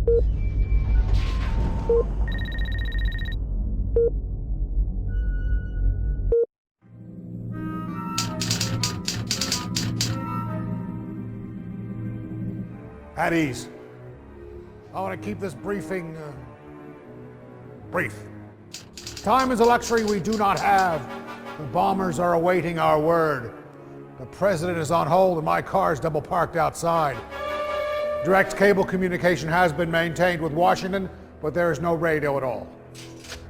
At ease. I want to keep this briefing brief. Time is a luxury we do not have. The bombers are awaiting our word. The president is on hold and my car is double parked outside. Direct cable communication has been maintained with Washington, but there is no radio at all.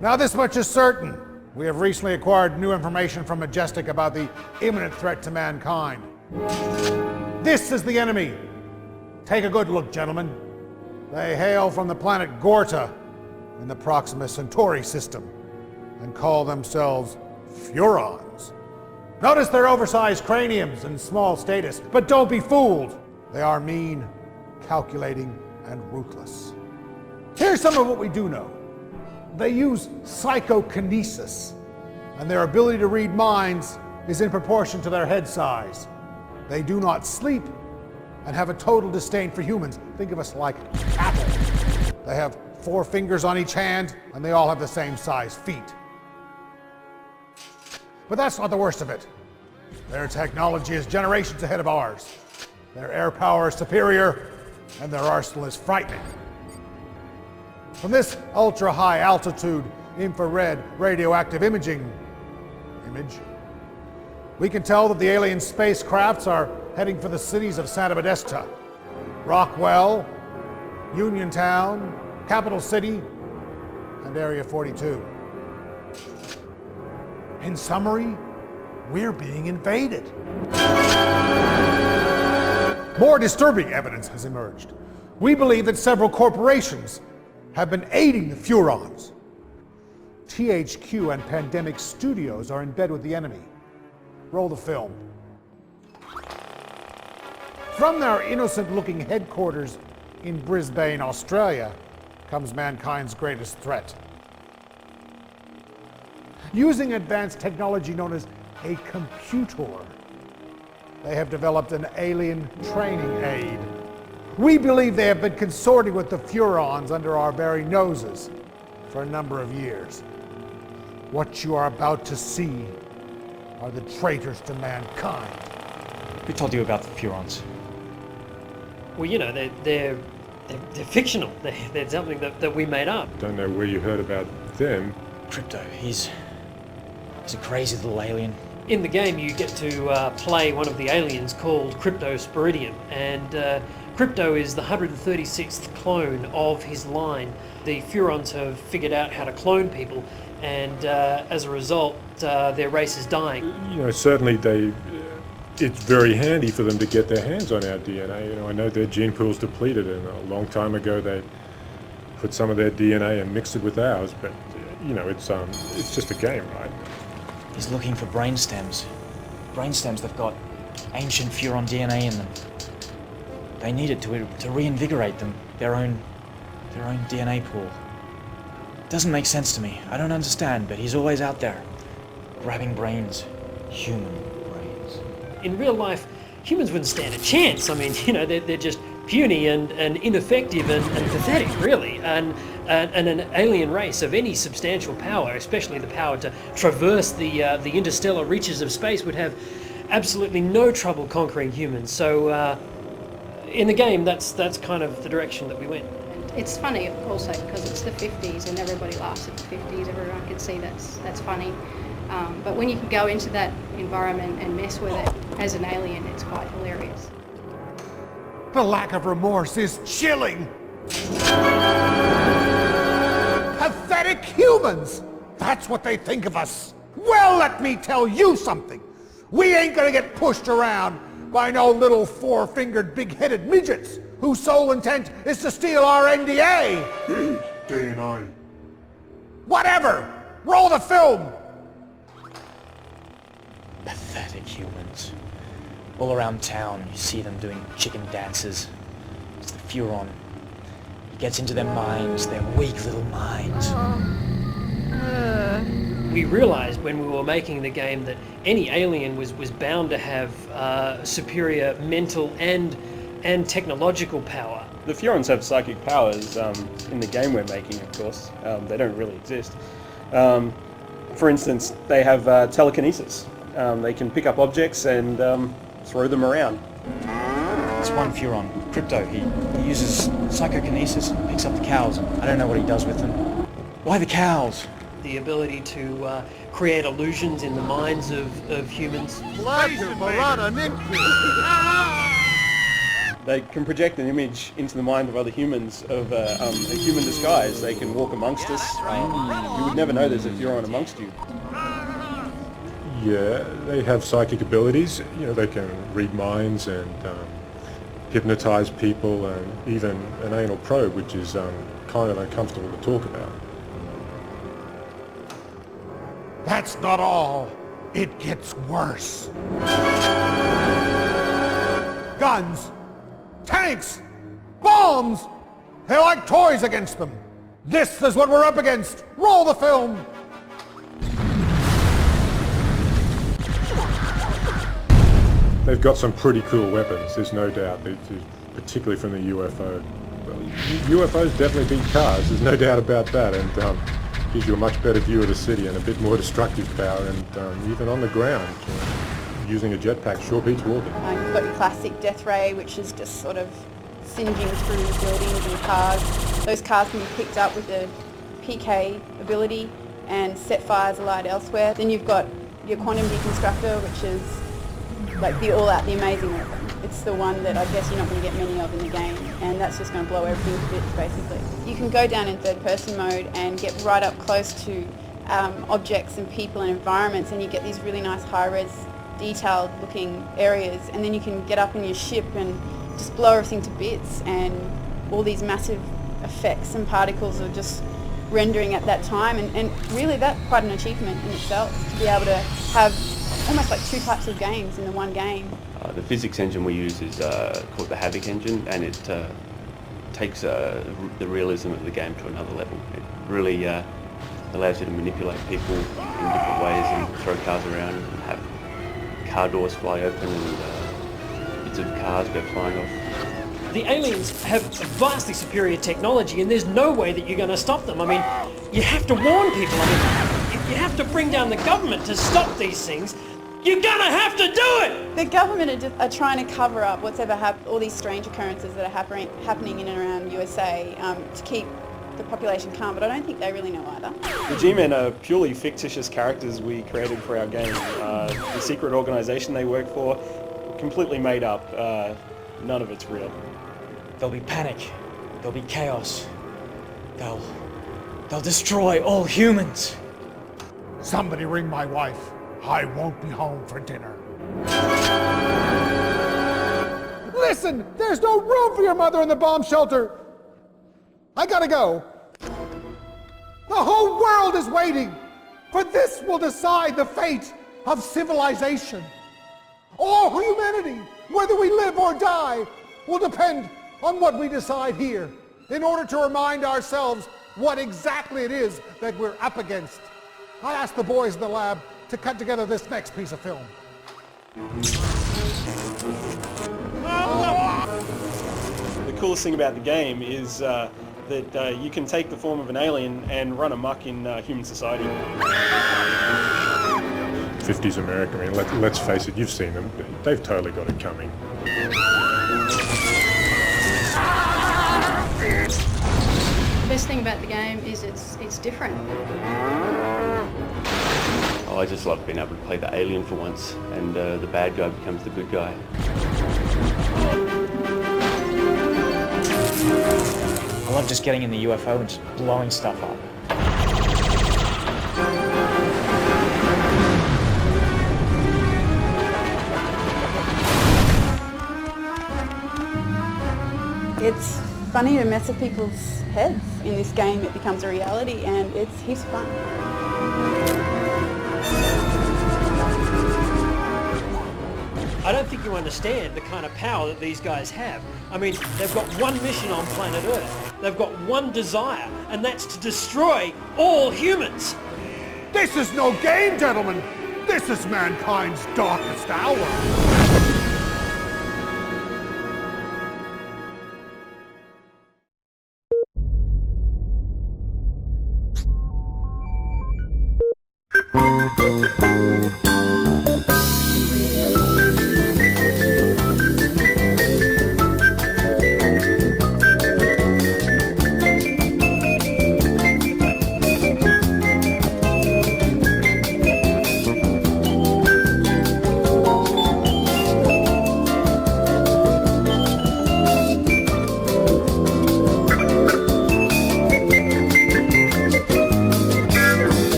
Now this much is certain. We have recently acquired new information from Majestic about the imminent threat to mankind. This is the enemy. Take a good look, gentlemen. They hail from the planet Gorta in the Proxima Centauri system and call themselves Furons. Notice their oversized craniums and small status, but don't be fooled. They are mean, calculating, and ruthless. Here's some of what we do know. They use psychokinesis, and their ability to read minds is in proportion to their head size. They do not sleep and have a total disdain for humans. Think of us like cattle. They have 4 fingers on each hand, and they all have the same size feet. But that's not the worst of it. Their technology is generations ahead of ours. Their air power is superior, and their arsenal is frightening. From this ultra-high altitude infrared radioactive image, we can tell that the alien spacecrafts are heading for the cities of Santa Modesta, Rockwell, Uniontown, Capital City, and Area 42. In summary, we're being invaded. More disturbing evidence has emerged. We believe that several corporations have been aiding the Furons. THQ and Pandemic Studios are in bed with the enemy. Roll the film. From their innocent-looking headquarters in Brisbane, Australia, comes mankind's greatest threat. Using advanced technology known as a computer, they have developed an alien training aid. We believe they have been consorting with the Furons under our very noses for a number of years. What you are about to see are the traitors to mankind. Who told you about the Furons? Well, you know, they're fictional. They're something that we made up. Don't know where you heard about them. Crypto, he's a crazy little alien. In the game, you get to play one of the aliens called Crypto Spiridium, and Crypto is the 136th clone of his line. The Furons have figured out how to clone people, and as a result, their race is dying. You know, certainly it's very handy for them to get their hands on our DNA. You know, I know their gene pool's depleted, and a long time ago they put some of their DNA and mixed it with ours. But you know, it's just a game, right? He's looking for brain stems. Brain stems that've got ancient Furon DNA in them. They need it to reinvigorate them, their own DNA pool. Doesn't make sense to me. I don't understand, but he's always out there, grabbing brains, human brains. In real life, humans wouldn't stand a chance. I mean, you know, they're just puny and ineffective and pathetic, really. And an alien race of any substantial power, especially the power to traverse the interstellar reaches of space, would have absolutely no trouble conquering humans. So, in the game, that's kind of the direction that we went. It's funny, also, because it's the 50s and everybody laughs at the 50s. Everyone can see that's funny. But when you can go into that environment and mess with it as an alien, it's quite hilarious. The lack of remorse is chilling. Pathetic humans! That's what they think of us. Well, let me tell you something. We ain't gonna get pushed around by no little 4-fingered, big-headed midgets whose sole intent is to steal our NDA. DNA. Whatever! Roll the film! Pathetic humans. All around town, you see them doing chicken dances. It's the Furon. He gets into their minds, their weak little minds. We realized when we were making the game that any alien was bound to have superior mental and technological power. The Furons have psychic powers in the game we're making, of course. They don't really exist. For instance, they have telekinesis. They can pick up objects and throw them around. It's one Furon, Crypto. He uses psychokinesis and picks up the cows. I don't know what he does with them. Why the cows? The ability to create illusions in the minds of humans. They can project an image into the mind of other humans of a human disguise. They can walk amongst us. You would never know there's a Furon amongst you. Yeah, they have psychic abilities. You know, they can read minds and hypnotize people, and even an anal probe, which is kind of uncomfortable to talk about. That's not all. It gets worse. Guns, tanks, bombs. They're like toys against them. This is what we're up against. Roll the film. They've got some pretty cool weapons, there's no doubt, particularly from the UFO. Well, UFOs definitely beat cars, there's no doubt about that, and gives you a much better view of the city and a bit more destructive power, and even on the ground, using a jetpack sure beats walking. You've got your classic death ray, which is just sort of singeing through buildings and cars. Those cars can be picked up with the PK ability and set fires alight elsewhere. Then you've got your quantum deconstructor, which is like the all-out, the amazing weapon. It's the one that I guess you're not going to get many of in the game, and that's just going to blow everything to bits, basically. You can go down in third-person mode and get right up close to objects and people and environments, and you get these really nice high-res, detailed-looking areas, and then you can get up in your ship and just blow everything to bits, and all these massive effects and particles are just rendering at that time, and really that's quite an achievement in itself, to be able to have almost like two types of games in the one game. The physics engine we use is called the Havoc engine, and it takes the realism of the game to another level. It really allows you to manipulate people in different ways and throw cars around and have car doors fly open and bits of cars go flying off. The aliens have vastly superior technology, and there's no way that you're going to stop them. I mean, you have to warn people. I mean, you have to bring down the government to stop these things. You're gonna have to do it! The government are trying to cover up what's ever happened, all these strange occurrences that are happening in and around USA to keep the population calm, but I don't think they really know either. The G-Men are purely fictitious characters we created for our game. The secret organisation they work for, completely made up. None of it's real. There'll be panic. There'll be chaos. They'll destroy all humans. Somebody ring my wife. I won't be home for dinner. Listen, there's no room for your mother in the bomb shelter. I gotta go. The whole world is waiting, for this will decide the fate of civilization. All humanity, whether we live or die, will depend on what we decide here in order to remind ourselves what exactly it is that we're up against. I asked the boys in the lab to cut together this next piece of film. The coolest thing about the game is that you can take the form of an alien and run amok in human society. 50s America, I mean, let's face it, you've seen them. They've totally got it coming. The best thing about the game is it's different. Oh, I just love being able to play the alien for once, and the bad guy becomes the good guy. I love just getting in the UFO and just blowing stuff up. It's funny to mess with people's heads. In this game it becomes a reality, and it's heaps of fun. I don't think you understand the kind of power that these guys have. I mean, they've got one mission on planet Earth. They've got one desire, and that's to destroy all humans. This is no game, gentlemen. This is mankind's darkest hour.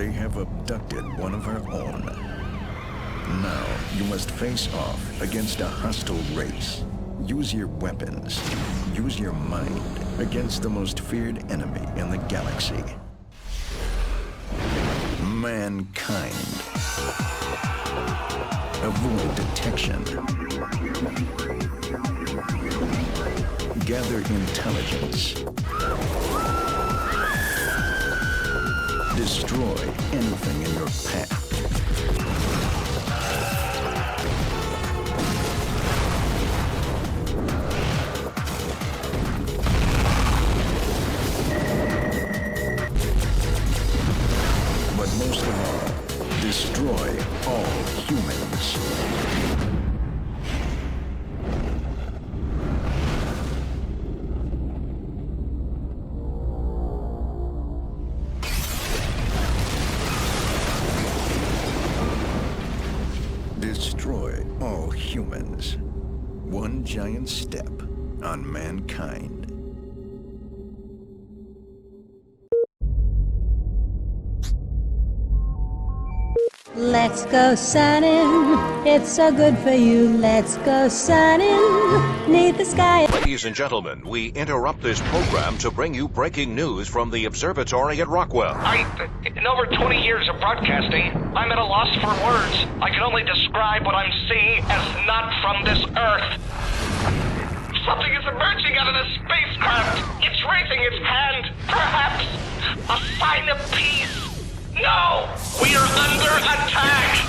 they have abducted one of our own. Now, you must face off against a hostile race. Use your weapons, use your mind against the most feared enemy in the galaxy. Mankind. Avoid detection. Gather intelligence. Destroy anything in your path. But most of all, destroy all humans. Destroy all humans. One giant step on mankind. Let's go sunning, it's so good for you. Let's go sunning, neath the sky. Ladies and gentlemen, we interrupt this program to bring you breaking news from the observatory at Rockwell. In over 20 years of broadcasting, I'm at a loss for words. I can only describe what I'm seeing as not from this Earth. Something is emerging out of the spacecraft. It's raising its hand. Perhaps a sign of peace. No! We are under attack!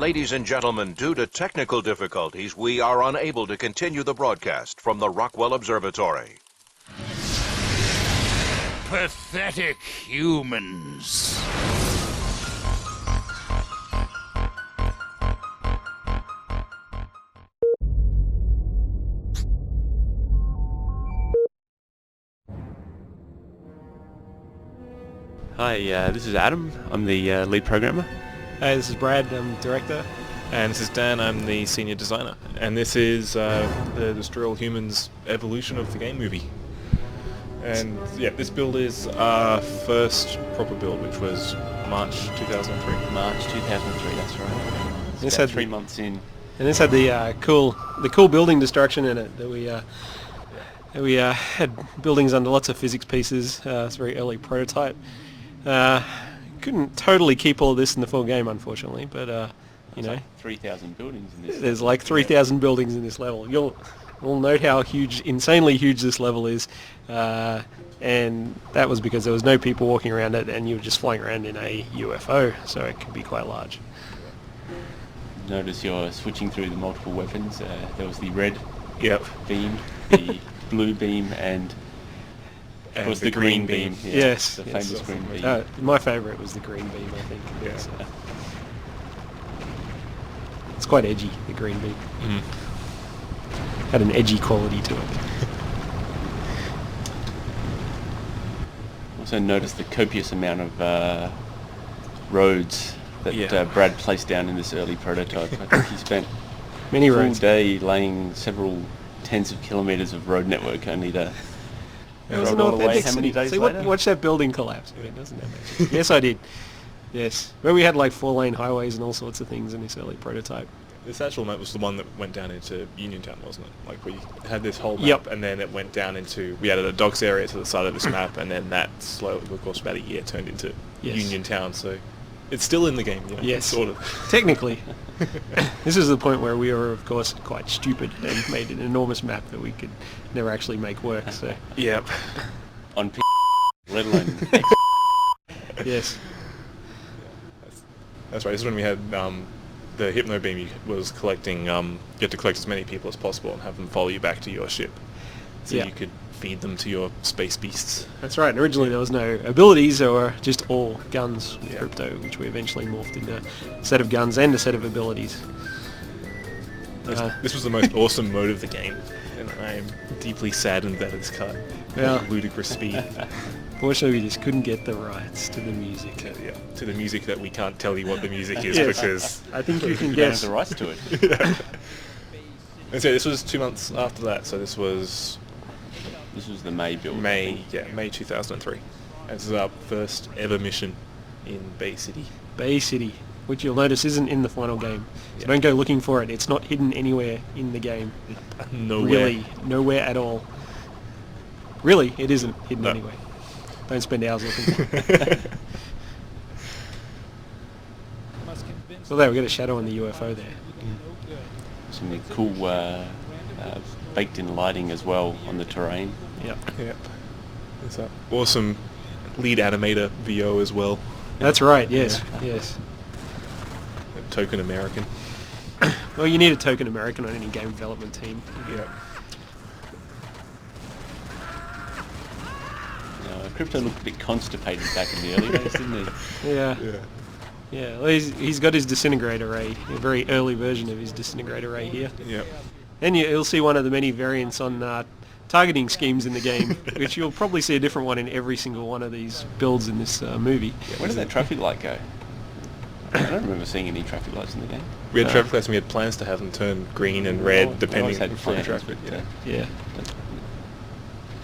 Ladies and gentlemen, due to technical difficulties, we are unable to continue the broadcast from the Rockwell Observatory. Pathetic humans. Hi, this is Adam. I'm the lead programmer. Hey, this is Brad. I'm director. And this is Dan. I'm the senior designer. And this is the Destroy All Humans evolution of the game movie. And yeah, this build is our first proper build, which was March 2003. March 2003, that's right. This About had 3 months in. And this had the cool building destruction in it that we had buildings under lots of physics pieces. It's a very early prototype. Couldn't totally keep all of this in the full game, unfortunately, but you know, like 3,000 buildings in this. There's like 3,000 buildings in this level. You'll note how insanely huge this level is, and that was because there was no people walking around it, and you were just flying around in a UFO, so it could be quite large. Notice you're switching through the multiple weapons. There was the red beam, the blue beam, and of course the green beam. Yeah, yes, the famous green beam. My favourite was the green beam, I think. Yeah. It's quite edgy, the green beam. Had an edgy quality to it. Also notice the copious amount of roads that Brad placed down in this early prototype. I think he spent many a full roads. day laying several tens of kilometres of road network only to roll all the way. How many days later? Watch that building collapse. I mean, doesn't that make Yes, I did. Yes. Where we had like 4-lane highways and all sorts of things in this early prototype. This actual map was the one that went down into Uniontown, wasn't it? Like we had this whole map, and then it went down into, we added a docks area to the side of this map, and then that slowly, of course, about a year turned into Uniontown. So it's still in the game, you know? Yes. Sort of. Technically. This is the point where we were, of course, quite stupid and made an enormous map that we could never actually make work. So. Yep. On let alone. Yes. That's right. This is when we had the Hypno Beam was collecting. You had to collect as many people as possible and have them follow you back to your ship, so you could feed them to your space beasts. That's right. And originally there was no abilities, there were just all guns with Crypto, which we eventually morphed into a set of guns and a set of abilities. This was the most awesome mode of the game, and I am deeply saddened that it's cut at ludicrous speed. Fortunately, we just couldn't get the rights to the music. To the music that we can't tell you what the music is Yes. because... I think you can don't guess. have the rights to it. And so this was 2 months after that, so this was... This was the May build. May 2003. This is our first ever mission in Bay City. Bay City, which you'll notice isn't in the final game. So don't go looking for it. It's not hidden anywhere in the game. Nowhere. Really, nowhere at all. Really, it isn't hidden anywhere. Don't spend hours looking for it. So there, we got a shadow on the UFO there. Some cool baked-in lighting as well on the terrain. Yep. There's that awesome lead animator VO as well. That's right, yes, yes. A token American. Well, you need a token American on any game development team. Yeah. Crypto looked a bit constipated back in the early days, didn't he? Yeah. Yeah, well, he's got his disintegrator ray, a very early version of his disintegrator ray here. Yep. And you'll see one of the many variants on targeting schemes in the game, which you'll probably see a different one in every single one of these builds in this movie. Where did that traffic light go? I don't remember seeing any traffic lights in the game. We had traffic lights and we had plans to have them turn green and red depending had on plans, traffic. but, Yeah.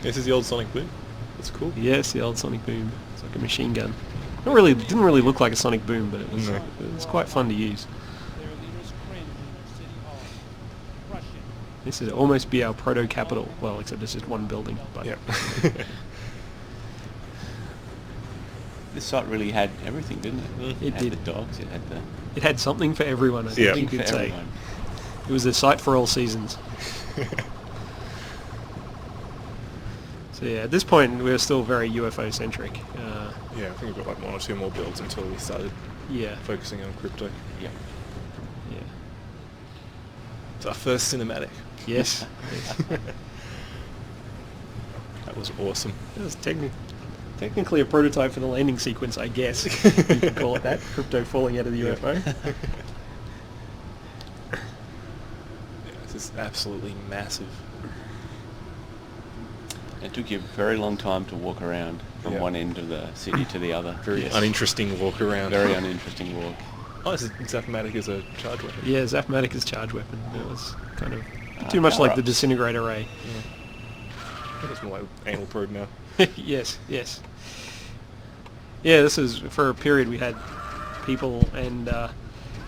This is the old Sonic Boom. That's cool. Yes, the old Sonic Boom. It's like a machine gun. Didn't really look like a Sonic Boom, but it was quite fun to use. This would almost be our proto-capital. Well, except it's just one building. But Yep. This site really had everything, didn't it? It had did. the dogs, it had the... It had something for everyone, I think you could say. everyone. It was a site for all seasons. So yeah, at this point we're still very UFO-centric. Yeah, I think we've got like 1 or 2 more builds until we started focusing on crypto. Yeah. Yeah. It's our first cinematic. Yes. That was awesome. That was technically a prototype for the landing sequence, I guess. You could call it that. Crypto falling out of the UFO. This is absolutely massive. It took you a very long time to walk around from one end of the city to the other. Very uninteresting walk around. Very uninteresting walk. Oh, Zapmatic is a charge weapon. Yeah, Zapmatic is charge weapon. It was kind of too much like the disintegrator ray. I think it's more like anal probe now. Yes, yes. Yeah, this is for a period we had people and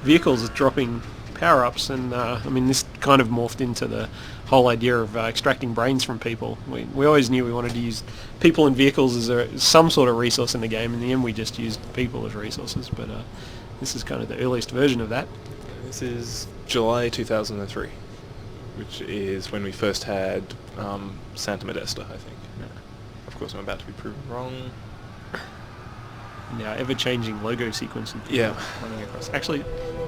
vehicles dropping power-ups, and I mean this kind of morphed into the whole idea of extracting brains from people. We always knew we wanted to use people and vehicles as some sort of resource in the game. In the end we just used people as resources, but this is kind of the earliest version of that. This is July 2003, which is when we first had Santa Modesta, I think. Of course I'm about to be proven wrong. Now ever-changing logo sequence and Yeah. running across. Actually,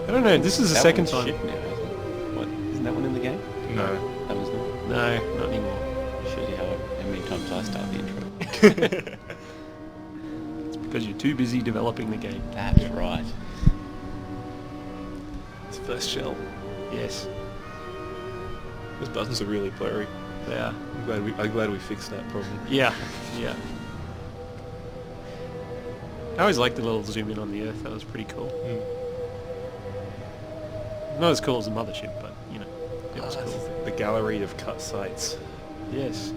I don't know, this is the second time. Shit now, isn't it? What, isn't that one in the game? No. That was not. No, not anymore. Shows you how many times I start the intro. It's because you're too busy developing the game. That's right. It's first shell. Yes. Those buttons are really blurry. They are. I'm glad we fixed that problem. Yeah, yeah. I always liked the little zoom in on the Earth. That was pretty cool. Not as cool as the mothership, but you know, it was cool. The gallery of cut sites. Yes.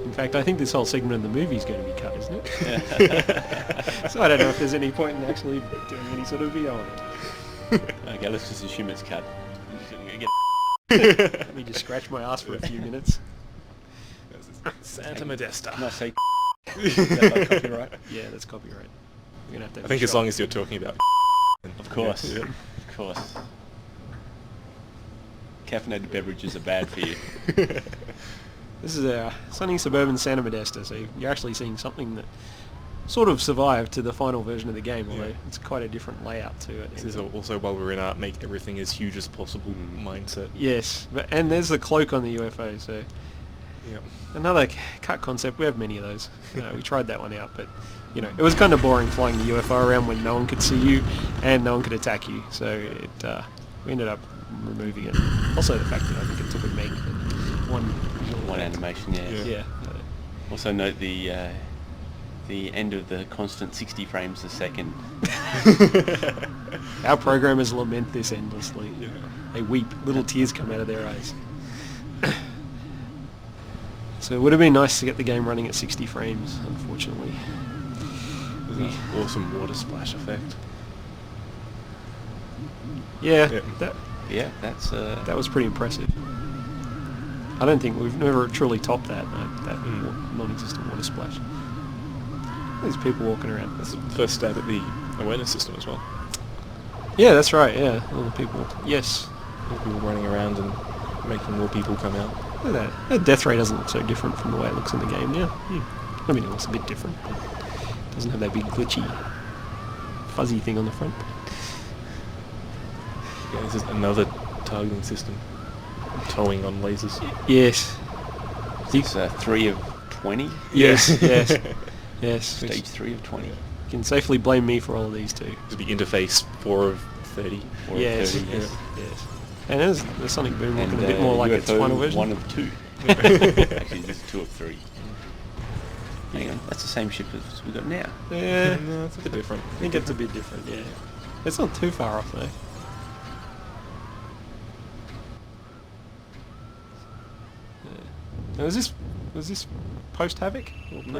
In fact, I think this whole segment of the movie is going to be cut, isn't it? So I don't know if there's any point in actually doing any sort of VO on it. Okay, let's just assume it's cut. Let me just scratch my ass for a few minutes. Santa Modesta. Can I say is that like copyright? Yeah, that's copyright. We're gonna have to. I think as long as you're talking about. Of course. Yeah. Of course. Caffeinated beverages are bad for you. This is a sunny suburban Santa Modesta, so you're actually seeing something that sort of survived to the final version of the game, although it's quite a different layout to it. This is also while we're in our make everything as huge as possible mindset. Yes, and there's the cloak on the UFO, so Yep. Another cut concept. We have many of those. We tried that one out, but it was kind of boring flying the UFO around when no one could see you and no one could attack you. So we ended up removing it. Also, the fact that I think it took a meg. One animation, yeah. Yeah. Also note the end of the constant 60 frames a second. Our programmers lament this endlessly. Yeah. They weep. Little tears come out of their eyes. So it would have been nice to get the game running at 60 frames, unfortunately. There's an awesome water splash effect. Yeah, Yeah. that was pretty impressive. I don't think we've never truly topped that non-existent water splash. There's people walking around. That's the first stab at the awareness system as well. Yeah, that's right, yeah. All the people. Yes. All the people running around and making more people come out. Look at that. That death ray doesn't look so different from the way it looks in the game now. I mean, it looks a bit different. It doesn't have that big glitchy, fuzzy thing on the front. Yeah, this is another targeting system. Towing on lasers. Yes. It's 3 of 20? Yes, yes. Yes. Stage 3 of 20. You can safely blame me for all of these too. It'll be interface 4 of 30. 4 Yes, of 30, yes, yes. And there's the Sonic Boom looking a bit more like its UFO final version. 1 of 2. Actually, this is 2 of 3. Hang on, that's the same ship as we got now. Yeah, No, it's a bit different. I think it's a bit different, yeah. It's not too far off though. Now, was this post Havoc? No,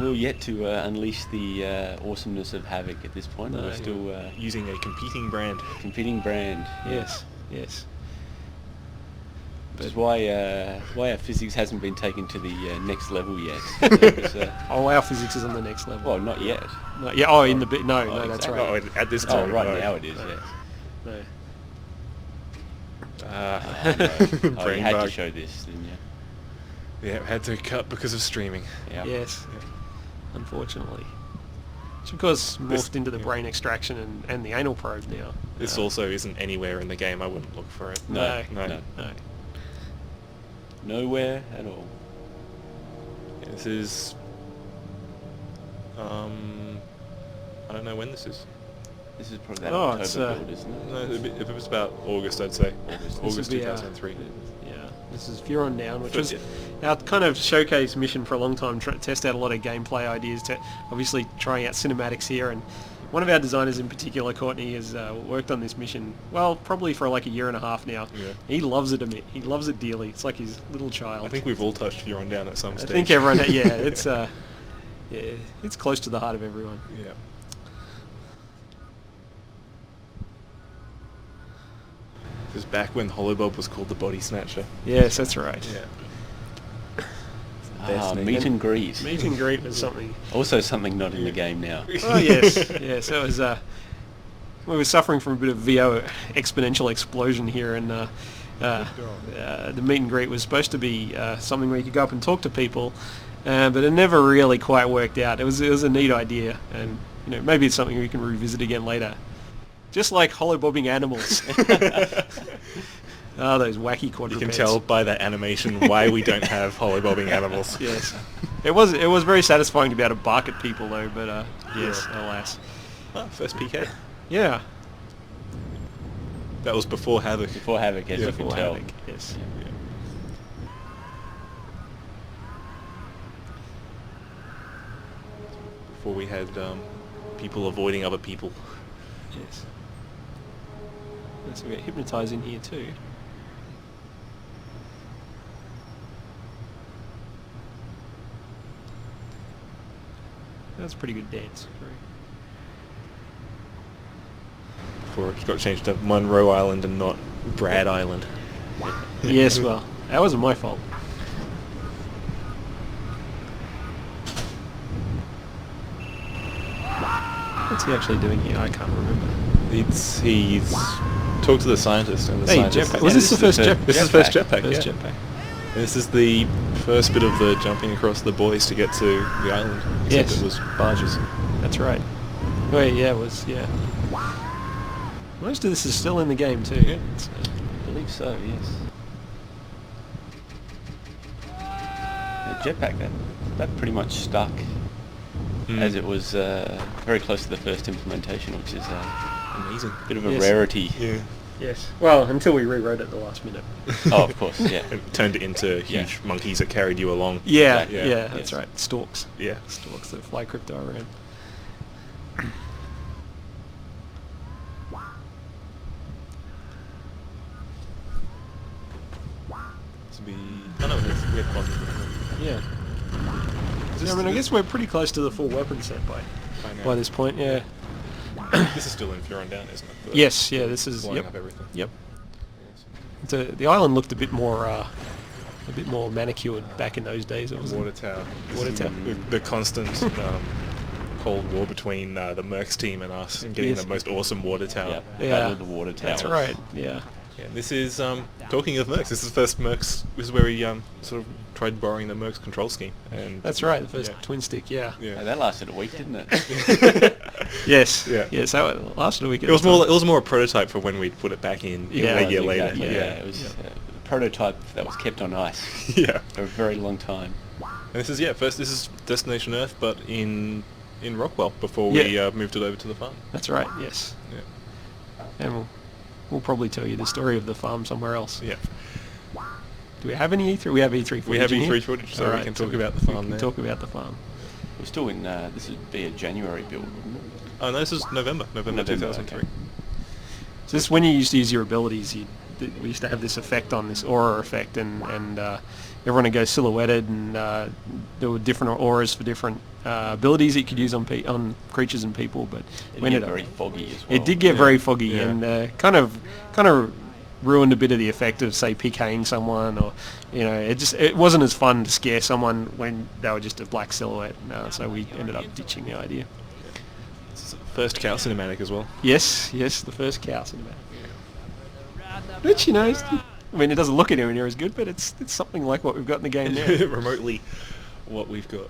we're yet to unleash the awesomeness of Havoc at this point. No, We're still Using a competing brand. competing brand. Yes, yes. Which is why our physics hasn't been taken to the next level yet. Because, Oh, our physics is on the next level. well, not yet. No, yeah. Oh, in the bit. No, Oh, that's exactly. right. Oh, at this Oh, time. right no. now it is, yes. No. Oh, Brain you had bug. to show this, didn't you? Yeah, had to cut because of streaming. Yeah. Yes. Unfortunately. Which of course morphed into the brain extraction and the anal probe now. This also isn't anywhere in the game. I wouldn't look for it. No, No. no. No. Nowhere at all. Yeah, this is... I don't know when this is. This is probably that Oh, it's, October build, isn't it? No, if it was about August, I'd say. This August would be, 2003. Yeah, this is Furon Down, which was Yeah. our kind of showcase mission for a long time, test out a lot of gameplay ideas, to obviously trying out cinematics here, and one of our designers in particular, Courtney, has worked on this mission, well, probably for like a year and a half now. Yeah. He loves it, he loves it dearly. It's like his little child. I think we've all touched Furon Down at some I stage. think everyone, yeah, it's it's close to the heart of everyone. Yeah. It was back when Holobob was called the Body Snatcher. Yes, that's right. Yeah. Ah, meet and greet. Meet and greet was something. Also something not in the game now. Oh yes, yes. It was. We were suffering from a bit of VO exponential explosion here, and the meet and greet was supposed to be something where you could go up and talk to people, but it never really quite worked out. It was a neat idea, and maybe it's something we can revisit again later. Just like holobobbing animals. Oh, those wacky quadrupeds. You can tell by that animation why we don't have holobobbing animals. Yes. It was very satisfying to be able to bark at people though, but yes, alas. Ah, first PK. Yeah. That was before Havoc. Before Havoc, as you can Before tell. Havoc, yes. Before we had people avoiding other people. Yes. So we get hypnotised in here too. That's a pretty good dance. Before it got changed to Monroe Island and not Brad Island. Yes, well, that wasn't my fault. What's he actually doing here? I can't remember. He's talked to the scientist, and the Hey, scientist... jetpack. Was this the first jetpack? This is the first jetpack, First yeah. jetpack. This is the first bit of the jumping across the buoys to get to the island. Except Yes. it was barges. That's right. Wait, yeah, it was, yeah. Most of this is still in the game too. I believe so, yes. jetpack, that pretty much stuck, as it was very close to the first implementation, which is Amazing. a bit of a rarity. Yeah. Yes. Well, until we rewrote it at the last minute. Oh, of course, yeah. It turned it into huge monkeys that carried you along. Yeah, Exactly. yeah, that's right. Storks. Yeah. Storks that fly crypto around. This would be... Oh no, we had quantum. Yeah. I mean, I guess we're pretty close to the full weapon set by this point, yeah. This is still in Furon down, isn't it? Yes, yeah, this is... Blowing up everything. Yep. The island looked a bit more manicured back in those days. It was Water tower. Water tower. The constant Cold War between the Mercs team and us, and getting the most awesome water tower. Battle of the water towers. That's right. Yeah. Yeah, this is, talking of Mercs, this is the first Mercs, this is where we sort of tried borrowing the Mercs control scheme. And That's right, the first twin stick, yeah. Yeah, that lasted a week, didn't it? Yes. Yeah. Yes, that lasted a week. It was more a prototype for when we'd put it back in a year later. Exactly, it was a prototype that was kept on ice. Yeah. For a very long time. And this is Destination Earth, but in Rockwell before we moved it over to the farm. That's right, yes. Yeah. And we'll probably tell you the story of the farm somewhere else. Yeah. Do we have any E3? We have E3 footage. We have in here? E3 footage, so we can talk about the We farm can there. talk about the farm. We're still in, this would be a January build, wouldn't it? Oh no, this is November 2003. Okay. So this, when you used to use your abilities, we used to have this effect on this aura effect, and everyone would go silhouetted, and there were different auras for different abilities that you could use on creatures and people. But It get very foggy as well. It did get very foggy, and kind of ruined a bit of the effect of, say, PKing someone, or it wasn't as fun to scare someone when they were just a black silhouette. So we ended up ditching the idea. First cow cinematic as well. Yes, the first cow cinematic. Which, I mean, it doesn't look anywhere near as good, but it's something like what we've got in the game now. Remotely what we've got.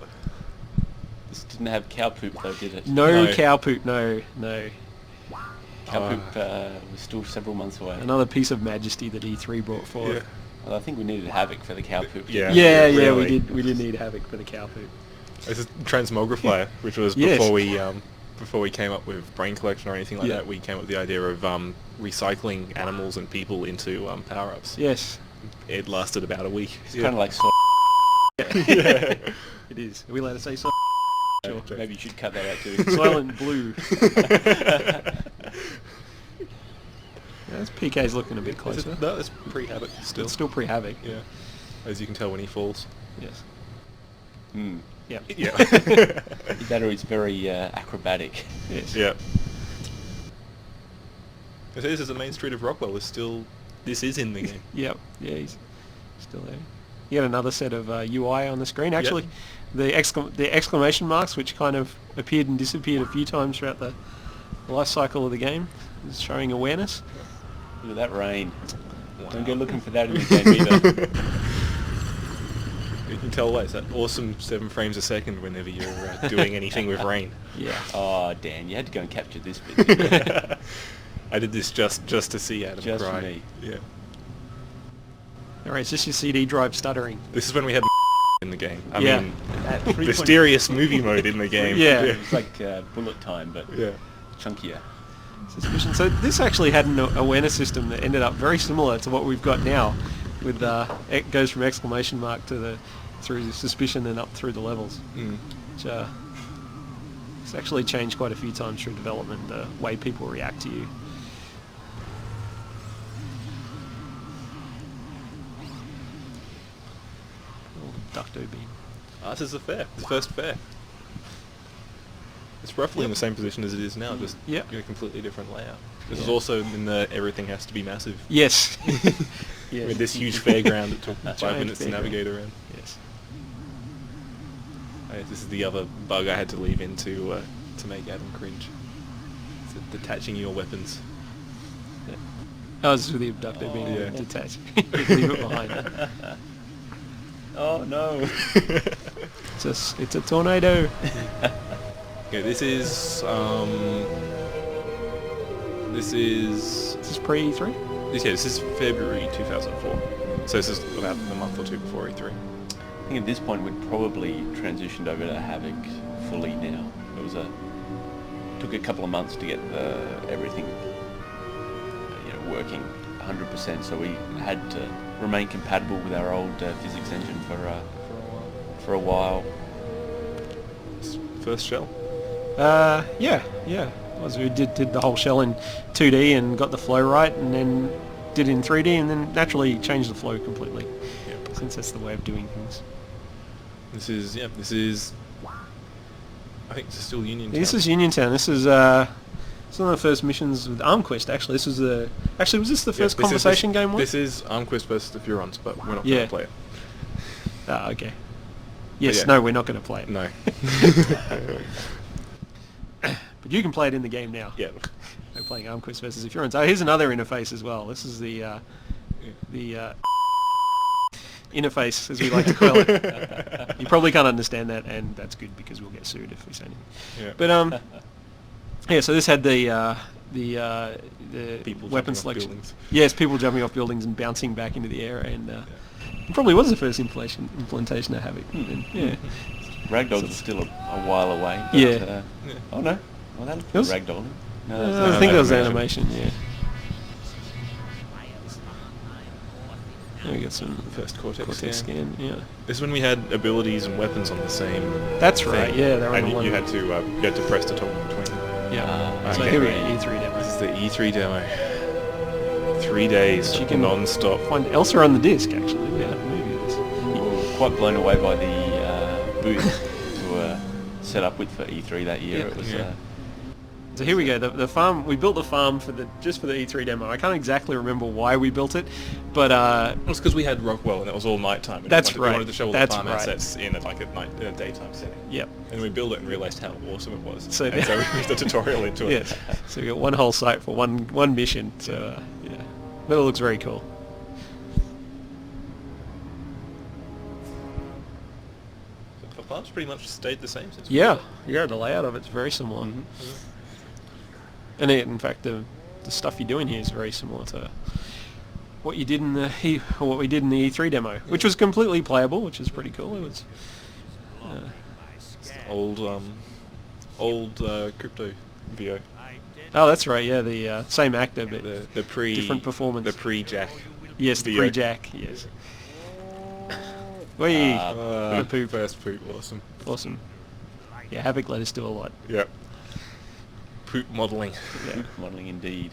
This didn't have cow poop though, did it? No cow poop, no. Cow poop was still several months away. Another piece of majesty that E3 brought forward. Yeah. Well, I think we needed Havoc for the cow poop. Yeah. We did need Havoc for the cow poop. This is Transmogrifier, which was before we came up with brain collection or anything like that. We came up with the idea of recycling animals and people into power-ups. Yes. It lasted about a week. It's kind of like Yeah. It is. Are we allowed to say so? Sure. Maybe you should cut that out too. Silent blue. This PK's looking a bit closer. No, it's pre-Havoc still. It's still pre-Havoc. Yeah. As you can tell when he falls. Yes. Mm. Yeah. Yeah. The battery's very acrobatic. Yes. Yeah. This is the main street of Rockwell. This is in the game. Yep. Yeah, he's still there. You got another set of UI on the screen. Actually, the exclamation marks, which kind of appeared and disappeared a few times throughout the life cycle of the game, is showing awareness. Look at that rain. Wow. Don't go looking for that in the game either. You can tell why it's that awesome 7 frames a second whenever you're doing anything with rain. Yeah. Oh, Dan, you had to go and capture this bit. I did this just to see Adam Just cry. for me. Yeah. Alright, it's just your CD drive stuttering. This is when we had in the game. I Yeah. mean, mysterious movie mode in the game. Yeah. It's like bullet time, but Yeah. chunkier. Suspicion. So this actually had an awareness system that ended up very similar to what we've got now, with it goes from exclamation mark to through the suspicion and up through the levels. Mm. Which it's actually changed quite a few times through development, the way people react to you. Ducto beam. This is the fair. The first fair. It's roughly in the same position as it is now, just in a completely different layout. This is also in the everything has to be massive. Yes. Yeah. With this huge fairground that took 5 minutes to navigate around. Yes. This is the other bug I had to leave in to make Adam cringe. It's detaching your weapons. Oh, this is with the abductor being detached. Leave it behind. Oh no! It's a tornado. Okay, this is pre-E3? This is February 2004. So this is about a month or two before E3. think at this point we'd probably transitioned over to Havoc fully now. It was took a couple of months to get everything working 100%, so we had to remain compatible with our old physics engine for a while. First shell? Yeah. We did the whole shell in 2D and got the flow right, and then did it in 3D, and then naturally changed the flow completely. Yeah, since that's the way of doing things. This is I think this is still Uniontown. This is Uniontown. This is it's one of the first missions with ArmQuest. Actually, this was was this the first conversation game? This is ArmQuest versus the Furons, but we're not going to play it. Ah, okay. Yes, no, we're not going to play it. No. But you can play it in the game now. Yeah. We're playing ArmQuest versus the Furons. Oh, here's another interface as well. This is the interface, as we like to call it. You probably can't understand that, and that's good because we'll get sued if we say anything. Yeah. But so this had the people weapon jumping selection. off buildings. Yes, people jumping off buildings and bouncing back into the air, and it probably was the first implementation of Havoc. And, yeah. Ragdolls are still a while away. But, Yeah. Oh no. Well, that looks like ragdolling. No, I think it was animation. Yeah. We got some first Cortex scan. Yeah. This is when we had abilities and weapons on the same. That's thing. right. Yeah, they're on and one. you had to press to toggle between them. Yeah. So here we go. E3 demo. This is the E3 demo. 3 days, You can non-stop. Find Elsa on the disc actually. Yeah, maybe it is. We were quite blown away by the booth we were set up with for E3 that year. Yeah. It was. So here we go. The farm. We built the farm just for the E3 demo. I can't exactly remember why we built it, but it was because we had Rockwell and it was all nighttime. And That's we wanted to show all the That's farm right. assets in a daytime setting. Yep. And we built it and realised how awesome it was. So and so we used a tutorial into it. Yes. So we got one whole site for one mission. So yeah, but it looks very cool. The farm's pretty much stayed the same since. Yeah. The layout of it's very similar. Mm-hmm. And in fact, the stuff you're doing here is very similar to what you did in what we did in the E3 demo, which was completely playable, which is pretty cool. It was old crypto VO. Oh, that's right. Yeah, the same actor, but the different performance. The pre-Jack. Yes, the VO. pre-Jack. Yes. Whee! The poop. First poop. Awesome. Yeah, Havoc let us do a lot. Yep. Poop modelling. Yeah. Poop modelling indeed.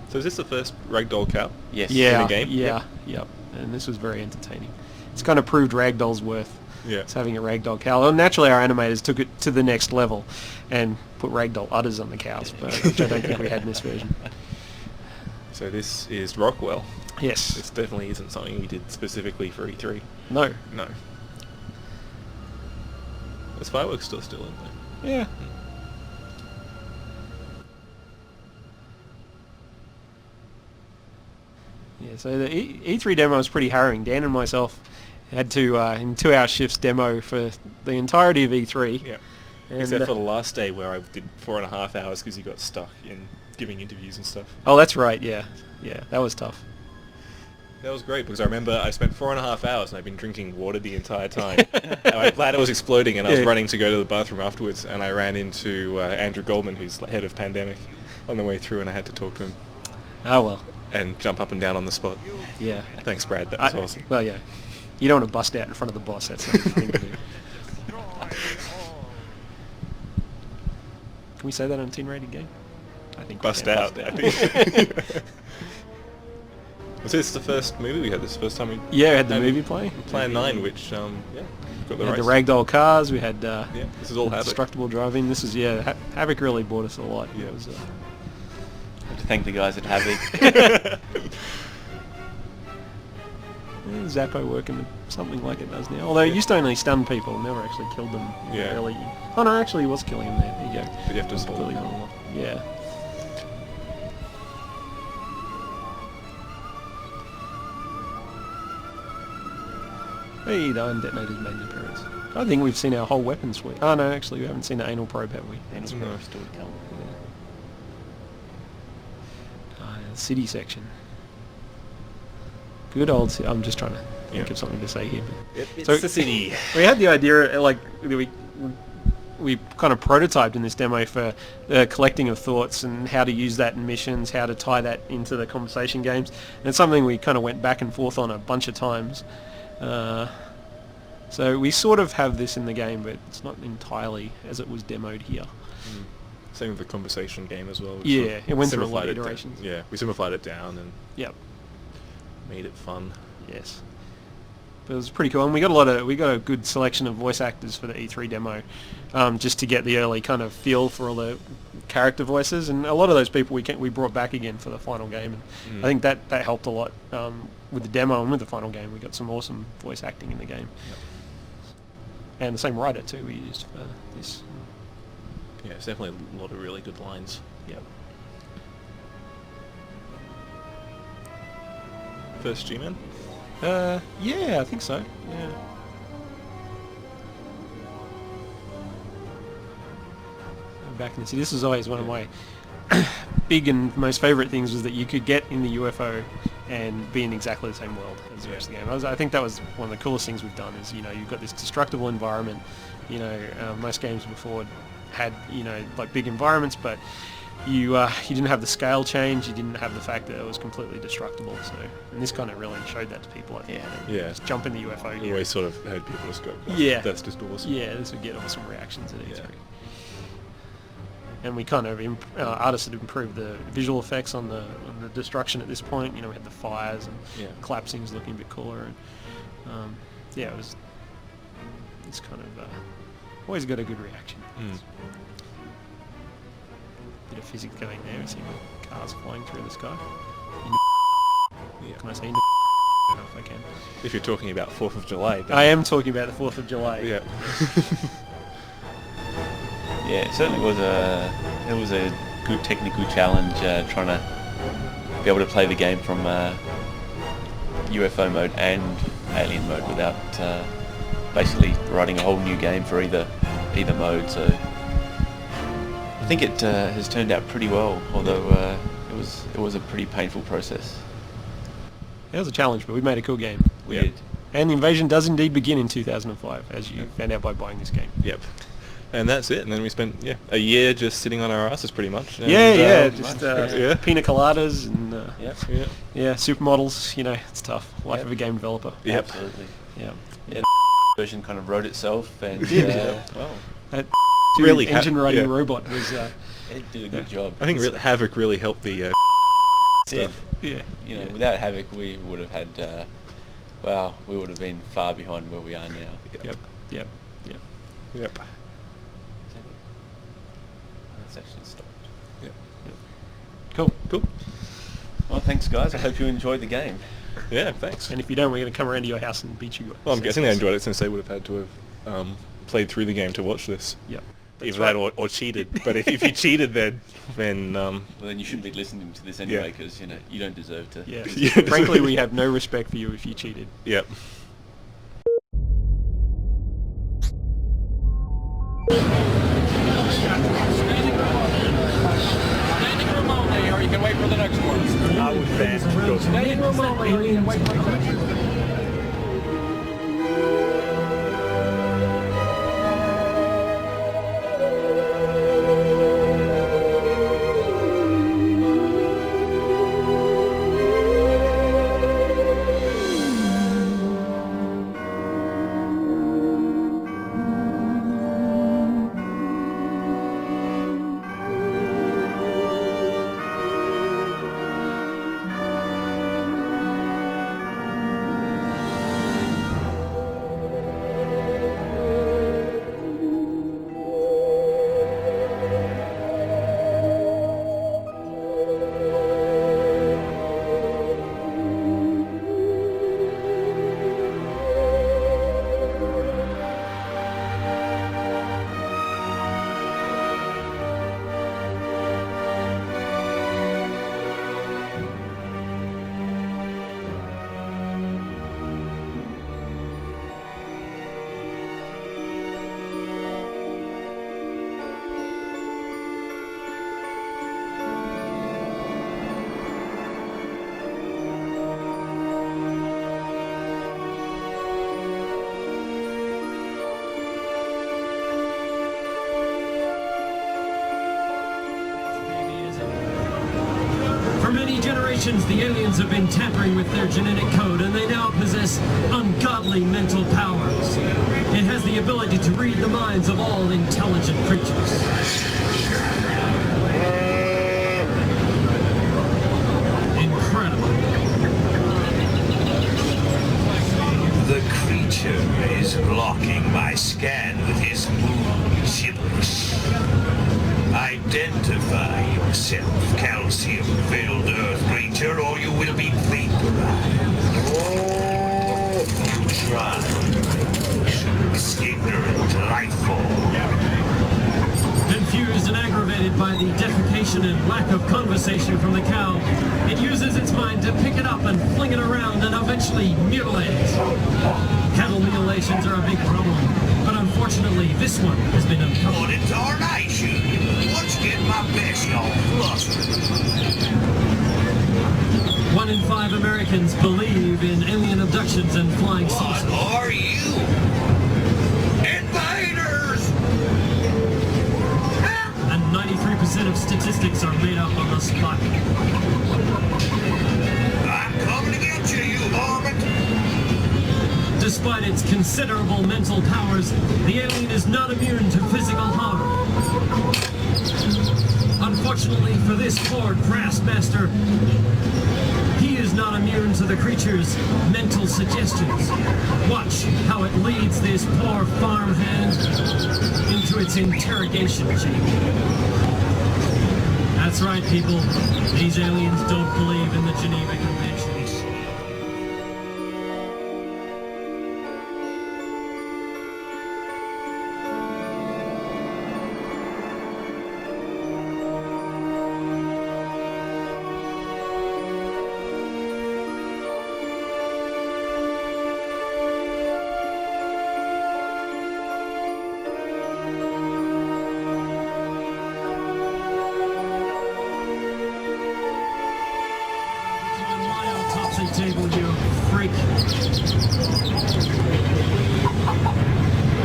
So is this the first Ragdoll cow? Yes. Yeah. In the game? Yeah. Yep. And this was very entertaining. It's kind of proved Ragdoll's worth. Yeah. It's having a Ragdoll cow. Well, naturally, our animators took it to the next level and put Ragdoll udders on the cows, which I don't think we had in this version. So this is Rockwell. Yes. This definitely isn't something we did specifically for E3. No. There's fireworks still in there. Yeah. Yeah, so the E3 demo was pretty harrowing. Dan and myself had to, in 2-hour shifts, demo for the entirety of E3. Yeah. And, Except for the last day where I did 4.5 hours because you got stuck in giving interviews and stuff. Oh, that's right, yeah. Yeah, that was tough. That was great because I remember I spent 4.5 hours and I've been drinking water the entire time. And my bladder was exploding and I was running to go to the bathroom afterwards and I ran into Andrew Goldman, who's head of Pandemic, on the way through and I had to talk to him. Oh, well. And jump up and down on the spot. Yeah. Thanks, Brad. That was awesome. Well, yeah. You don't want to bust out in front of the boss. That's not the thing to do. Can we say that on a teen rated game? I think Bust out. I think. Was this the first movie we had? This first time we... Yeah, we had the movie play. Plan 9, which, got the We had race. the Ragdoll cars. We had this is all Havoc. Destructible driving. This is, Havoc really bought us a lot. Yeah. It was, I have to thank the guys at Havoc. Zappo working something like it does now. Although it used to only stun people, never actually killed them. Yeah. Early. Oh no, actually he was killing them there. There you go. But you have to completely wrong. Yeah. Hey, the undetonated made an appearance. I think we've seen our whole weapon suite. Oh no, actually we haven't seen the anal probe, have we? Anal probe still to come. The city section. Good old. I'm just trying to think of something to say here. But It's the city. We had the idea, like we kind of prototyped in this demo for the collecting of thoughts and how to use that in missions, how to tie that into the conversation games. And it's something we kind of went back and forth on a bunch of times. So we sort of have this in the game, but it's not entirely as it was demoed here. Same with the conversation game as well. Yeah, it went through a lot of iterations. Yeah, we simplified it down and Yep. made it fun. Yes. But it was pretty cool, and we got a good selection of voice actors for the E3 demo, just to get the early kind of feel for all the character voices, and a lot of those people we brought back again for the final game, and I think that helped a lot with the demo and with the final game. We got some awesome voice acting in the game, and the same writer too we used for this. Yeah, it's definitely a lot of really good lines. Yep. First G-Man? Yeah, I think so. Yeah. Back in the city, this was always one of my big and most favourite things, was that you could get in the UFO and be in exactly the same world as the rest of the game. I think that was one of the coolest things we've done. Is you've got this destructible environment. Most games before had like big environments, but you didn't have the scale change. You didn't have the fact that it was completely destructible. So, and this kind of really showed that to people. I think. Yeah. Just jump in the UFO. You always sort of heard people just go, oh, yeah, that's just awesome. Yeah, this would get awesome reactions at E3. And we kind of artists had improved the visual effects on the destruction at this point. We had the fires and collapsing's looking a bit cooler, and it was. It's kind of always got a good reaction. Bit of physics going there. See the cars flying through the sky. Can I say? If I can. If you're talking about 4th of July. Then I am talking about the 4th of July. Yeah. Yeah, it certainly was a good technical challenge trying to be able to play the game from UFO mode and alien mode without basically writing a whole new game for either mode. So I think it has turned out pretty well, although it was a pretty painful process. It was a challenge, but we made a cool game. We did. And the invasion does indeed begin in 2005, as you found out by buying this game. Yep. And that's it. And then we spent a year just sitting on our asses, pretty much. And, just pina coladas and supermodels. It's tough. Life of a game developer. Yep. Absolutely. Yeah. The version kind of wrote itself, and that really engine writing robot was. It did a good job. I think Havoc really helped the stuff. Yeah. Without Havoc, we would have had. We would have been far behind where we are now. Yep. That's actually stopped. Cool. Well, thanks, guys. I hope you enjoyed the game. Yeah, thanks. And if you don't, we're going to come around to your house and beat you. Well, I'm guessing they enjoyed it since they would have had to have played through the game to watch this. Yep. Either that or cheated. But if you cheated, then well, then you shouldn't be listening to this anyway, because you don't deserve to. Yeah. Frankly, we have no respect for you if you cheated. Yep. Standing room only, or you can wait for the next one. I would ban. Standing room only, or you can wait for the next one. generations, the aliens have been tampering with their genetic code, and they now possess ungodly mental powers. It has the ability to read the minds of all intelligent creatures. Incredible. The creature is blocking my scan with his moon gibberish. Identify yourself, calcium-filled Earth creature, or you will be vaporized. You try this ignorant life form. Confused and aggravated by the defecation and lack of conversation from the cow, it uses its mind to pick it up and fling it around and eventually mutilate it. Cattle mutilations are a big problem, but unfortunately this one has been uncovered. What in tarnation? Let's get my bestie all flustered. 1 in 5 Americans believe in alien abductions and flying saucers. What are you? Invaders! And 93% of statistics are made up on the spot. I'm coming to get you, you varmint! Despite its considerable mental powers, the alien is not immune to physical harm. Unfortunately for this poor grassmaster, he is not immune to the creature's mental suggestions. Watch how it leads this poor farmhand into its interrogation chamber. That's right, people. These aliens don't believe in the Geneva Conventions. Table, you freak.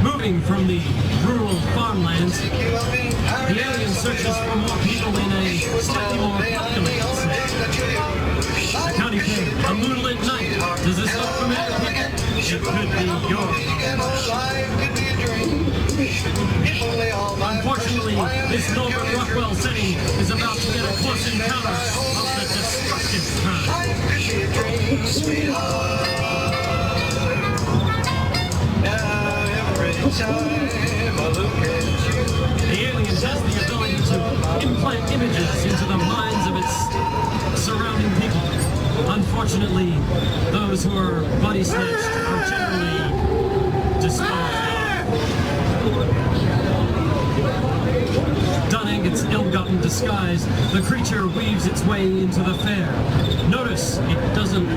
Moving from the rural farmlands, the alien searches for more people in a slightly more populated setting. The county fair, a moonlit night. Does this look familiar, people? It could be yours. Unfortunately, this Norbert Rockwell setting is about to get a close encounter of the destructive kind. The alien has the ability to implant images into the minds of its surrounding people. Unfortunately, those who are body snatched are generally disposed of. Donning its ill-gotten disguise, the creature weaves its way into the fair. Notice it doesn't...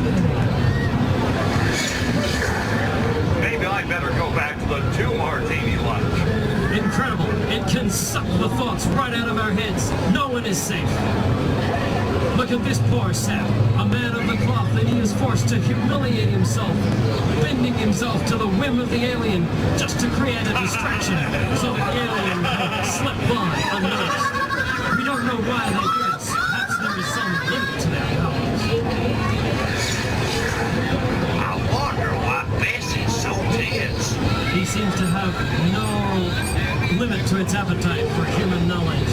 Maybe I better go back to the 2-martini lunch. Incredible. It can suck the thoughts right out of our heads. No one is safe. Look at this poor sap, a man of the cloth, and he is forced to humiliate himself, bending himself to the whim of the alien just to create a distraction so that the alien can slip by unnoticed. We don't know why they do this. Perhaps there is some limit to their powers. I wonder why Bessie's so tense. He seems to have no limit to its appetite for human knowledge.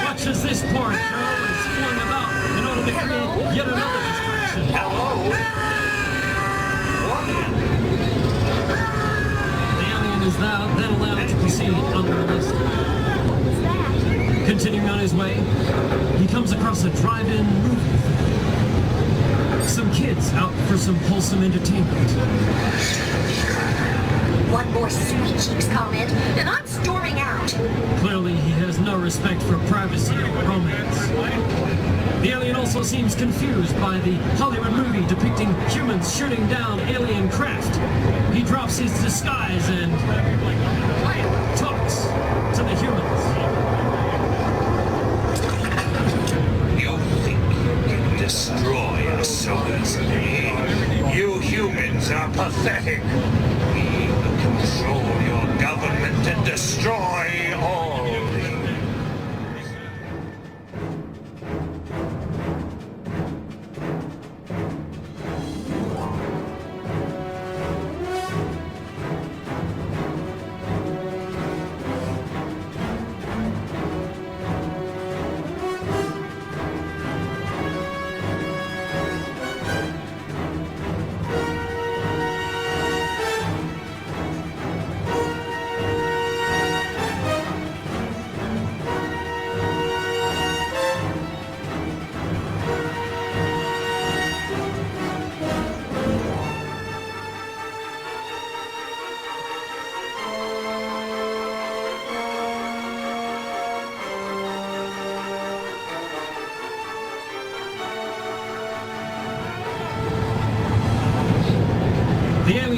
Watch as this poor girl is flung about in order to create yet another distraction. Hello? The alien is then allowed to proceed unmolested. Continuing on his way, he comes across a drive-in movie. Some kids out for some wholesome entertainment. One more sweet cheeks comment, and I'm storming out. Clearly, he has no respect for privacy or romance. The alien also seems confused by the Hollywood movie depicting humans shooting down alien craft. He drops his disguise and talks to the humans. You think you can destroy us so easily? You humans are pathetic. We will control your government and destroy all.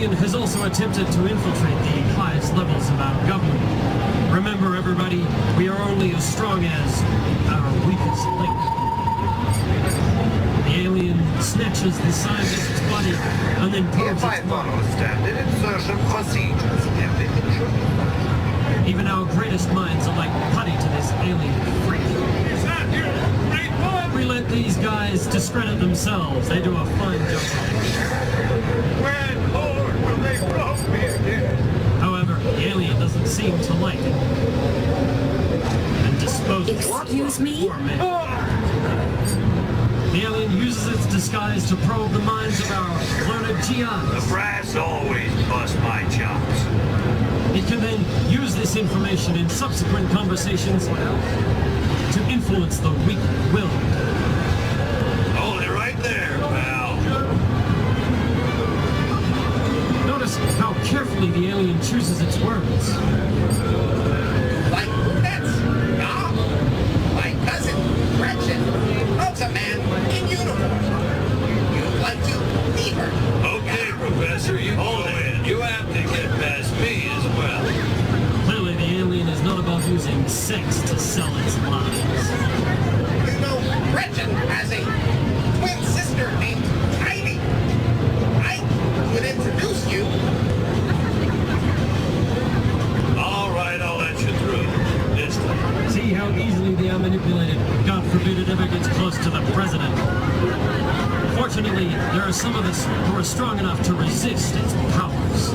alien has also attempted to infiltrate the highest levels of our government. Remember, everybody, we are only as strong as our weakest link. The alien snatches the scientist's body and then pulls its mind. Standard insertion procedures have been introduced. Even our greatest minds are like putty to this alien freak. Is that you, great one? We let these guys discredit themselves. They do a fine job. When, Lord, will they roast me again? However, the alien doesn't seem to like it. And disposes Excuse me? The alien uses its disguise to probe the minds of our learned GIs. The brass always bust my chops. It can then use this information in subsequent conversations to influence the weak-willed. Hold it right there, pal. Notice how carefully the alien chooses its words. Like that's no. My cousin Gretchen loves a man in uniform. You'd like to meet her. Okay, Professor, you hold it. You have to get past me as well. Clearly, the alien is not above using sex to sell its lies. You know, Gretchen has a twin sister named Heidi. I would introduce you. All right, I'll let you through. This time. See how easily they are manipulated. God forbid it ever gets close to the president. Fortunately, there are some of us who are strong enough to resist its powers.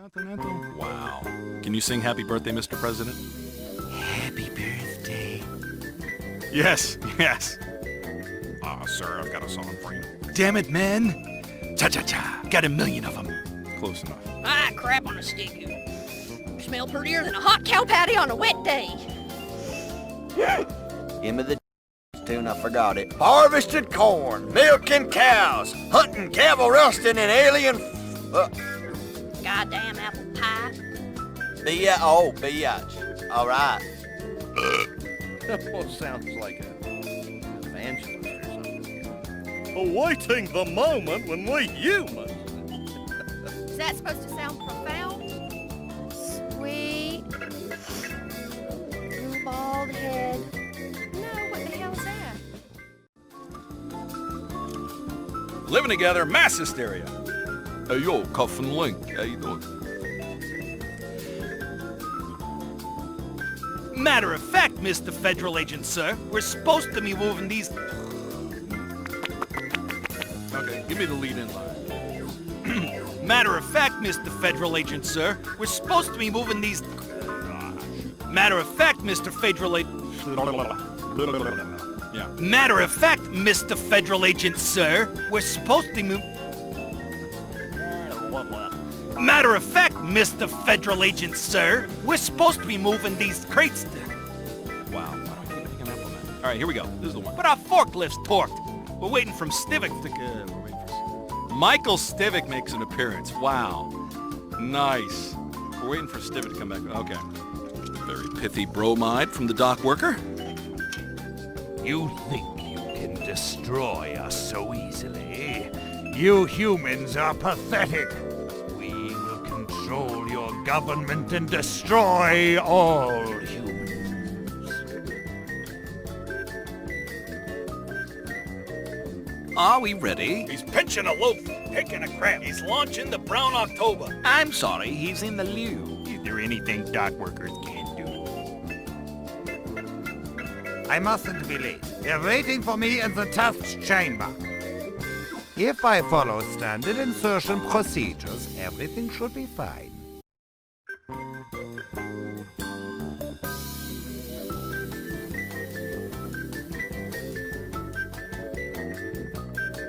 Continental. Wow. Can you sing Happy Birthday, Mr. President? Happy birthday. Yes, yes. Ah, sir, I've got a song for you. Damn it, man. Cha-cha-cha. Got 1,000,000 of them. Close enough. Ah, crap on a stick. You smell prettier than a hot cow patty on a wet day. Give me the tune, I forgot it. Harvested corn, milking cows, hunting, cattle rusting, and alien... Goddamn apple pie. Biatch. All right. That almost sounds like an evangelist or something. Awaiting the moment when we humans... Is that supposed to sound profound? Sweet. Blue bald head. No, what the hell is that? Living together, mass hysteria. Hey, yo, Cuff and Link. How you doing? Matter of fact, Mr. Federal Agent, sir, we're supposed to be moving these... Okay, give me the lead-in line. Matter of fact, Mr. Federal Agent, sir, we're supposed to be moving these... Matter of fact, Mr. Federal Agent... Yeah. Matter of fact, Mr. Federal Agent, sir, we're supposed to be Matter of fact, Mr. Federal Agent, sir, we're supposed to be moving these crates. Wow, I don't keep picking up on that. All right, here we go. This is the one. But our forklift's torqued. We're waiting from Stivic to... We're waiting for... Michael Stivic makes an appearance. Wow. Nice. We're waiting for Stivic to come back. Okay. Very pithy bromide from the dock worker. You think you can destroy us so easily? You humans are pathetic. We will control your government and destroy all humans. Are we ready? He's pinching a loaf, picking a crab. He's launching the Brown October. I'm sorry, he's in the loo. Is there anything dock workers can't do? I mustn't be late. They're waiting for me in the test chamber. If I follow standard insertion procedures, everything should be fine.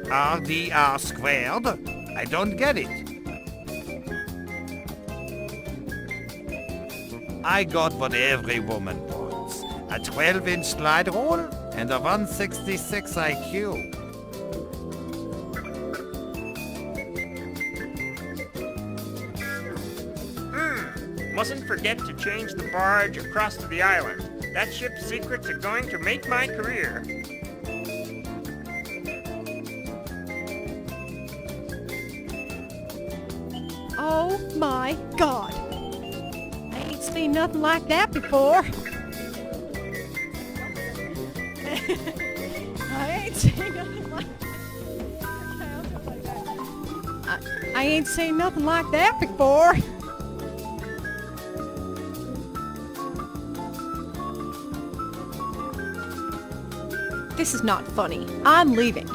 RDR squared? I don't get it. I got what every woman wants. A 12-inch slide rule and a 166 IQ. Mustn't forget to change the barge across to the island. That ship's secrets are going to make my career. Oh my God! I ain't seen nothing like that before. I ain't seen nothing like I ain't seen nothing like that before. This is not funny. I'm leaving.